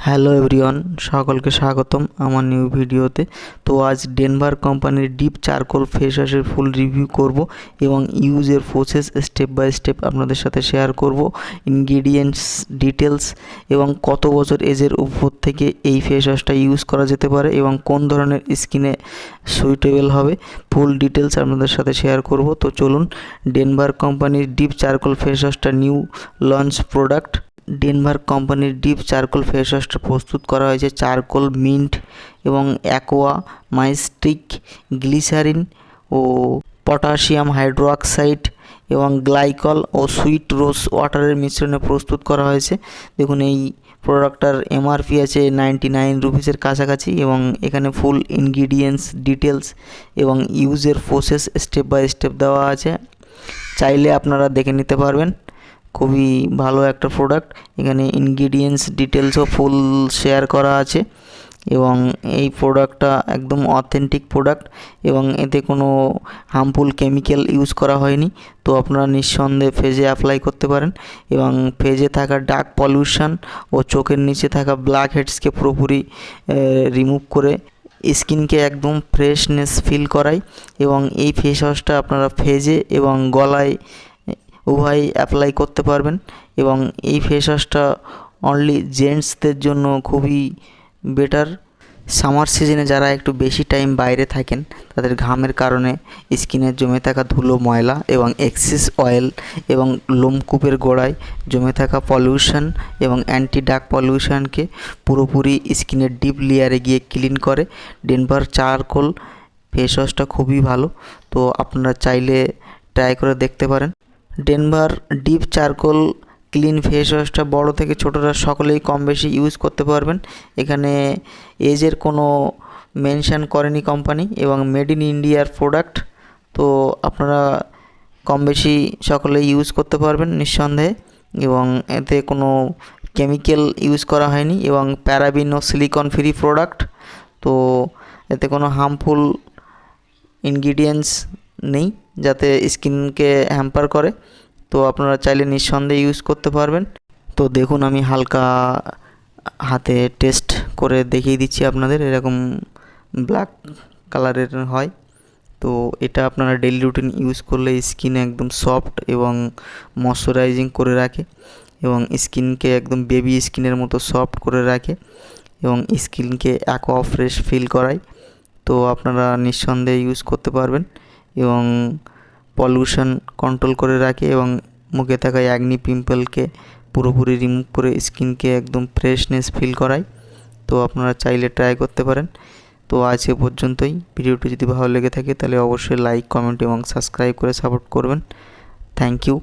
Hello everyone, সকলকে স্বাগতম আমার নিউ ভিডিওতে। তো আজ ডেনভার কোম্পানির ডিপ চারকোল ফেস ওয়াশের ফুল রিভিউ করব এবং ইউজের প্রসেস স্টেপ বাই স্টেপ আপনাদের সাথে শেয়ার করব, ইনগ্রিডিয়েন্টস ডিটেলস এবং কত বছর এজের উপর থেকে এই ফেস ওয়াশটা ইউজ করা যেতে পারে এবং কোন ধরনের স্কিনে সুইটেবল হবে, ফুল ডিটেলস আপনাদের সাথে শেয়ার করব। তো চলুন, ডেনভার কোম্পানির ডিপ চারকোল ফেস ওয়াশটা নিউ লঞ্চ প্রোডাক্ট। ডেনভার কোম্পানির ডিপ চারকোল ফেস ওয়াশটা প্রস্তুত করা হয়েছে চারকোল, মিন্ট এবং অ্যাকোয়া মাইস্টিক, গ্লিসারিন ও পটাশিয়াম হাইড্রোক্সাইড এবং গ্লাইকল ও সুইট রোজ ওয়াটারের মিশ্রণে প্রস্তুত করা হয়েছে। দেখুন, এই প্রোডাক্টটার এমআরপি আছে 99 রুপিসের কাছাকাছি এবং এখানে ফুল ইনগ্রিডিয়েন্টস ডিটেলস এবং ইউজের প্রসেস স্টেপ বাই স্টেপ দেওয়া আছে, চাইলে আপনারা দেখে নিতে পারবেন। খুবই ভালো একটা প্রোডাক্ট, এখানে ইনগ্রিডিয়েন্টস ডিটেলসও ফুল শেয়ার করা আছে এবং এই প্রোডাক্টটা একদম অথেন্টিক প্রোডাক্ট এবং এতে কোনো হার্মফুল কেমিক্যাল ইউজ করা হয়নি। তো আপনারা নিঃসন্দেহে ফেজে অ্যাপ্লাই করতে পারেন এবং ফেজে থাকা ডার্ক পলিউশন ও চোখের নিচে থাকা ব্ল্যাক হেডসকে পুরোপুরি রিমুভ করে স্কিনকে একদম ফ্রেশনেস ফিল করায় এবং এই ফেস ওয়াশটা আপনারা ফেজে এবং গলায় উভয় অ্যাপ্লাই করতে পারবেন এবং এই ফেস ওয়াশটা অনলি জেন্টসদের জন্য খুবই বেটার। সামার সিজনে যারা একটু বেশি টাইম বাইরে থাকেন, তাদের ঘামের কারণে স্কিনে জমে থাকা ধুলো, ময়লা এবং এক্সেস অয়েল এবং লোমকূপের গোড়ায় জমে থাকা পলিউশন এবং অ্যান্টি ডার্ক পলিউশনকে পুরোপুরি স্কিনের ডিপ লেয়ারে গিয়ে ক্লিন করে। ডেনভার চারকোল ফেস ওয়াশটা খুবই ভালো, তো আপনারা চাইলে ট্রাই করে দেখতে পারেন। Denver deep charcoal clean face ওয়াশটা বড় থেকে ছোটরা সকলেই কম বেশি ইউজ করতে পারবেন। এখানে এজের কোনো মেনশন করেনি কোম্পানি এবং মেড ইন ইন্ডিয়ার প্রোডাক্ট, তো আপনারা কম বেশি সকলেই ইউজ করতে পারবেন নিঃসন্দেহে এবং এতে কোনো কেমিক্যাল ইউজ করা হয়নি এবং প্যারাবিন ও সিলিকন ফ্রি প্রোডাক্ট, তো এতে কোনো হার্মফুল ইনগ্রিডিয়েন্টস নেই যাতে স্কিনকে হ্যাম্পার করে। তো আপনারা চাইলে নিঃসন্দেহে ইউজ করতে পারবেন। তো দেখুন, আমি হালকা হাতে টেস্ট করে দেখিয়ে দিচ্ছি আপনাদের। এরকম ব্ল্যাক কালারের হয়, তো এটা আপনারা ডেইলি রুটিন ইউজ করলে স্কিন একদম সফট এবং ময়শ্চারাইজিং করে রাখে এবং স্কিনকে একদম বেবি স্কিনের মতো সফট করে রাখে এবং স্কিনকে অ্যাকোয়া ফ্রেশ ফিল করায়। তো আপনারা নিঃসন্দেহে ইউজ করতে পারবেন এবং পলিউশন কন্ট্রোল করে রাখে এবং মুখে থাকা অ্যাকনি পিম্পলকে পুরোপুরি রিমুভ করে স্কিনকে একদম ফ্রেশনেস ফিল করায়। তো আপনারা চাইলে ট্রাই করতে পারেন। তো আজ এ পর্যন্তই। ভিডিওটি যদি ভালো লেগে থাকে তাহলে অবশ্যই লাইক, কমেন্ট এবং সাবস্ক্রাইব করে সাপোর্ট করবেন। Thank you.